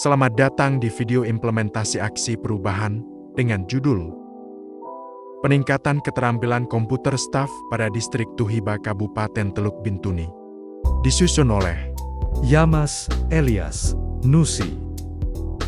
Selamat datang di video implementasi aksi perubahan dengan judul Peningkatan Keterampilan Komputer Staf pada Distrik Tuhiba Kabupaten Teluk Bintuni. Disusun oleh Yamas Elias Nusi.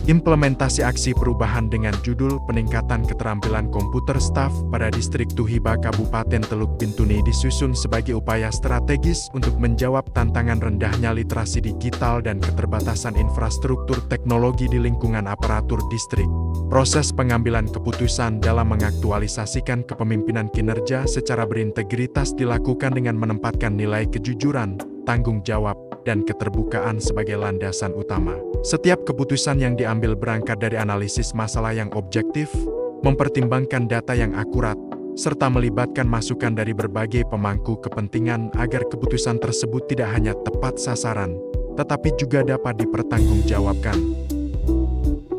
Implementasi aksi perubahan dengan judul Peningkatan Keterampilan Komputer Staf pada Distrik Tuhiba Kabupaten Teluk Bintuni disusun sebagai upaya strategis untuk menjawab tantangan rendahnya literasi digital dan keterbatasan infrastruktur teknologi di lingkungan aparatur distrik. Proses pengambilan keputusan dalam mengaktualisasikan kepemimpinan kinerja secara berintegritas dilakukan dengan menempatkan nilai kejujuran, tanggung jawab, dan keterbukaan sebagai landasan utama. Setiap keputusan yang diambil berangkat dari analisis masalah yang objektif, mempertimbangkan data yang akurat, serta melibatkan masukan dari berbagai pemangku kepentingan agar keputusan tersebut tidak hanya tepat sasaran, tetapi juga dapat dipertanggungjawabkan.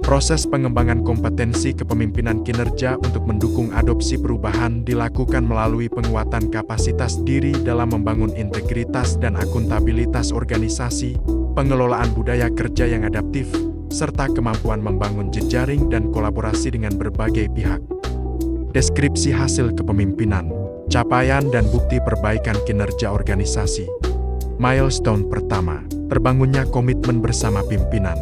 Proses pengembangan kompetensi kepemimpinan kinerja untuk mendukung adopsi perubahan dilakukan melalui penguatan kapasitas diri dalam membangun integritas dan akuntabilitas organisasi, pengelolaan budaya kerja yang adaptif, serta kemampuan membangun jejaring dan kolaborasi dengan berbagai pihak. Deskripsi hasil kepemimpinan, capaian dan bukti perbaikan kinerja organisasi. Milestone pertama, terbangunnya komitmen bersama pimpinan.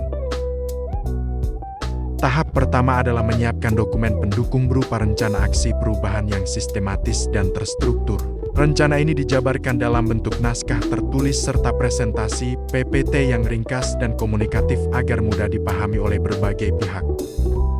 Tahap pertama adalah menyiapkan dokumen pendukung berupa rencana aksi perubahan yang sistematis dan terstruktur. Rencana ini dijabarkan dalam bentuk naskah tertulis serta presentasi PPT yang ringkas dan komunikatif agar mudah dipahami oleh berbagai pihak.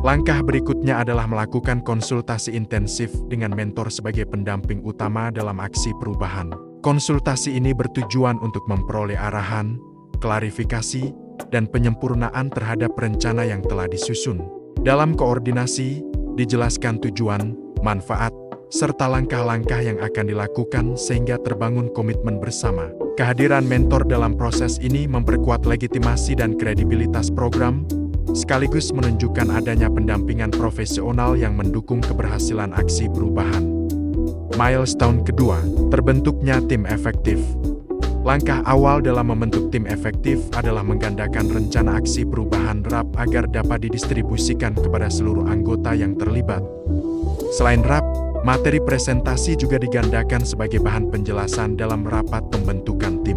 Langkah berikutnya adalah melakukan konsultasi intensif dengan mentor sebagai pendamping utama dalam aksi perubahan. Konsultasi ini bertujuan untuk memperoleh arahan, klarifikasi, dan penyempurnaan terhadap rencana yang telah disusun. Dalam koordinasi, dijelaskan tujuan, manfaat, serta langkah-langkah yang akan dilakukan sehingga terbangun komitmen bersama. Kehadiran mentor dalam proses ini memperkuat legitimasi dan kredibilitas program, sekaligus menunjukkan adanya pendampingan profesional yang mendukung keberhasilan aksi perubahan. Milestone kedua, terbentuknya tim efektif. Langkah awal dalam membentuk tim efektif adalah menggandakan rencana aksi perubahan RAP agar dapat didistribusikan kepada seluruh anggota yang terlibat. Selain RAP, materi presentasi juga digandakan sebagai bahan penjelasan dalam rapat pembentukan tim.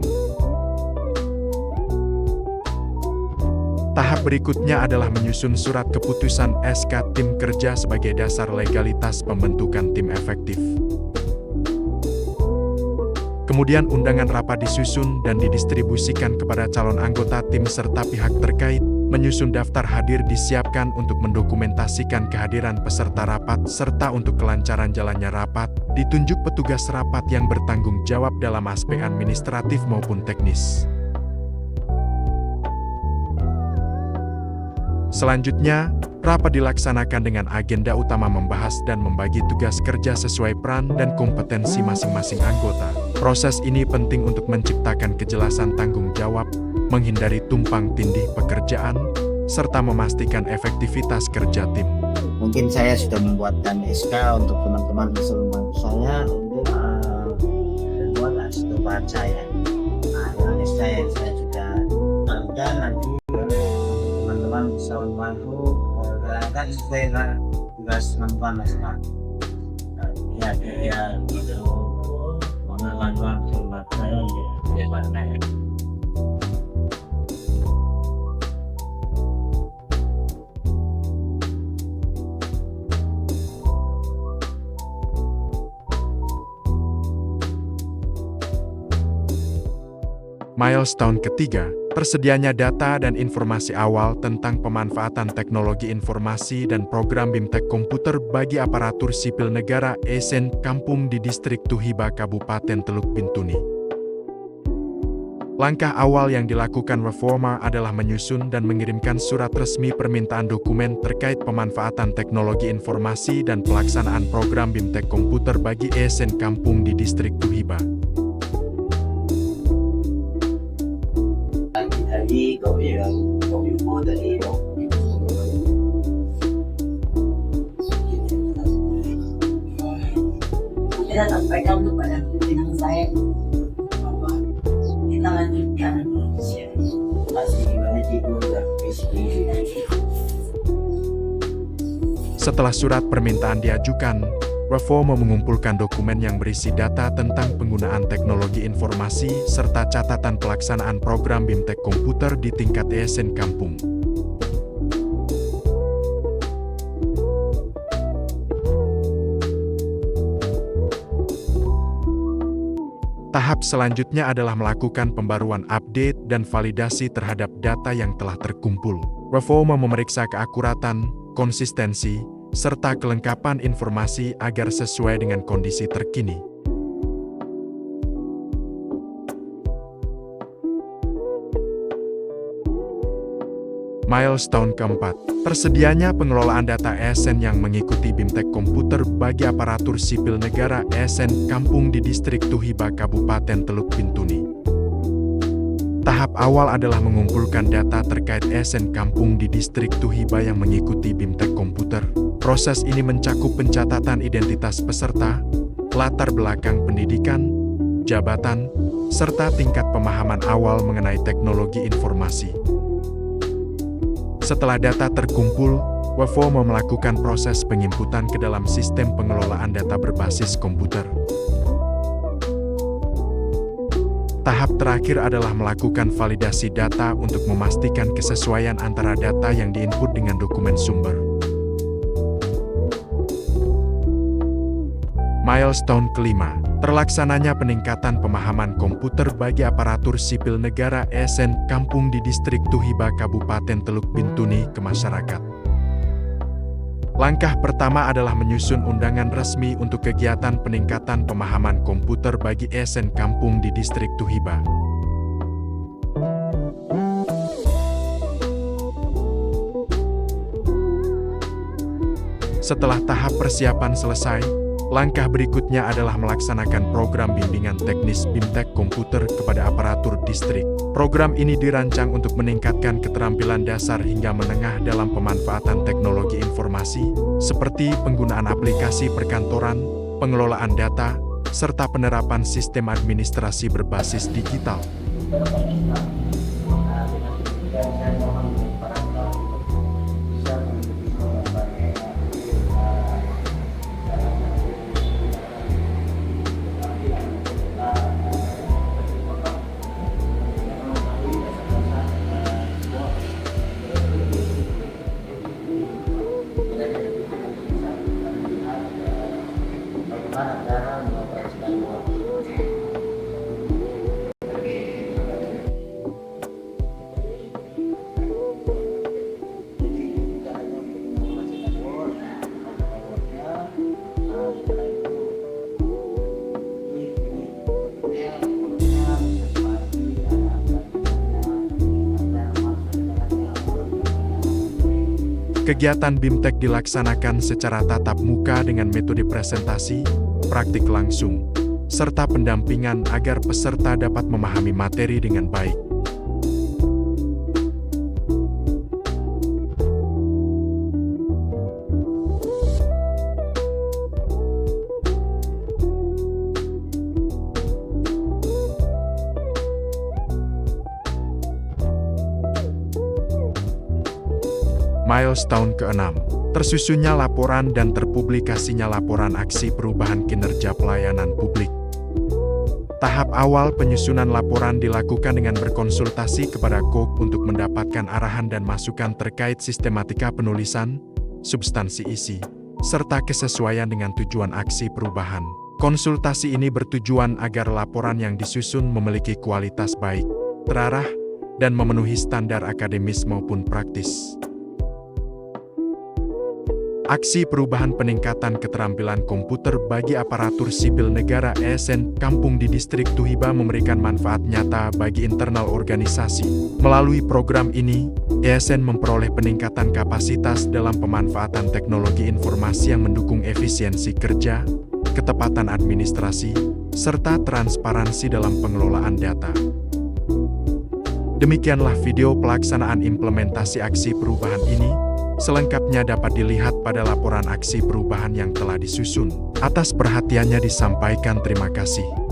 Tahap berikutnya adalah menyusun surat keputusan SK tim kerja sebagai dasar legalitas pembentukan tim efektif. Kemudian undangan rapat disusun dan didistribusikan kepada calon anggota tim serta pihak terkait. Menyusun daftar hadir disiapkan untuk mendokumentasikan kehadiran peserta rapat serta untuk kelancaran jalannya rapat, ditunjuk petugas rapat yang bertanggung jawab dalam aspek administratif maupun teknis. Selanjutnya, rapat dilaksanakan dengan agenda utama membahas dan membagi tugas kerja sesuai peran dan kompetensi masing-masing anggota. Proses ini penting untuk menciptakan kejelasan tanggung jawab, menghindari tumpang tindih pekerjaan, serta memastikan efektivitas kerja tim. Mungkin saya sudah membuatkan SK untuk teman-teman saya untuk membuat perubahan saya. Nah, SK yang saya sudah lakukan nanti teman-teman bisa membantu menggunakan sesuai tugas teman-teman mas-mas. Ya gitu. Mengamankan hormat saya ya mana. Milestone ketiga, tersedianya data dan informasi awal tentang pemanfaatan teknologi informasi dan program BIMTEK komputer bagi aparatur sipil negara ASN Kampung di Distrik Tuhiba Kabupaten Teluk Bintuni. Langkah awal yang dilakukan Reforma adalah menyusun dan mengirimkan surat resmi permintaan dokumen terkait pemanfaatan teknologi informasi dan pelaksanaan program BIMTEK komputer bagi ASN Kampung di Distrik Tuhiba. Dari kominfo dari kita sampaikan kepada pimpinan saya bahwa kita lanjutkan masih banyak di Facebook Setelah surat permintaan diajukan, Reforma mengumpulkan dokumen yang berisi data tentang penggunaan teknologi informasi serta catatan pelaksanaan program BIMTEK komputer di tingkat ESN Kampung. Tahap selanjutnya adalah melakukan pembaruan update dan validasi terhadap data yang telah terkumpul. Reforma memeriksa keakuratan, konsistensi, serta kelengkapan informasi agar sesuai dengan kondisi terkini. Milestone keempat, tersedianya pengelolaan data ESN yang mengikuti BIMTEK komputer bagi aparatur sipil negara ESN Kampung di Distrik Tuhiba Kabupaten Teluk Bintuni. Tahap awal adalah mengumpulkan data terkait ESN Kampung di Distrik Tuhiba yang mengikuti BIMTEK komputer. Proses ini mencakup pencatatan identitas peserta, latar belakang pendidikan, jabatan, serta tingkat pemahaman awal mengenai teknologi informasi. Setelah data terkumpul, Reforma melakukan proses penginputan ke dalam sistem pengelolaan data berbasis komputer. Tahap terakhir adalah melakukan validasi data untuk memastikan kesesuaian antara data yang diinput dengan dokumen sumber. Milestone kelima, terlaksananya peningkatan pemahaman komputer bagi aparatur sipil negara ESN Kampung di Distrik Tuhiba Kabupaten Teluk Bintuni ke masyarakat. Langkah pertama adalah menyusun undangan resmi untuk kegiatan peningkatan pemahaman komputer bagi ESN Kampung di Distrik Tuhiba. Setelah tahap persiapan selesai, langkah berikutnya adalah melaksanakan program bimbingan teknis BIMTEK komputer kepada aparatur distrik. Program ini dirancang untuk meningkatkan keterampilan dasar hingga menengah dalam pemanfaatan teknologi informasi, seperti penggunaan aplikasi perkantoran, pengelolaan data, serta penerapan sistem administrasi berbasis digital. Kegiatan BIMTEK dilaksanakan secara tatap muka dengan metode presentasi, praktik langsung, serta pendampingan agar peserta dapat memahami materi dengan baik. Milestone ke-6, tersusunnya laporan dan terpublikasinya laporan aksi perubahan kinerja pelayanan publik. Tahap awal penyusunan laporan dilakukan dengan berkonsultasi kepada KOK untuk mendapatkan arahan dan masukan terkait sistematika penulisan, substansi isi, serta kesesuaian dengan tujuan aksi perubahan. Konsultasi ini bertujuan agar laporan yang disusun memiliki kualitas baik, terarah, dan memenuhi standar akademis maupun praktis. Aksi perubahan peningkatan keterampilan komputer bagi aparatur sipil negara ESN Kampung di Distrik Tuhiba memberikan manfaat nyata bagi internal organisasi. Melalui program ini, ESN memperoleh peningkatan kapasitas dalam pemanfaatan teknologi informasi yang mendukung efisiensi kerja, ketepatan administrasi, serta transparansi dalam pengelolaan data. Demikianlah video pelaksanaan implementasi aksi perubahan ini. Selengkapnya dapat dilihat pada laporan aksi perubahan yang telah disusun. Atas perhatiannya disampaikan terima kasih.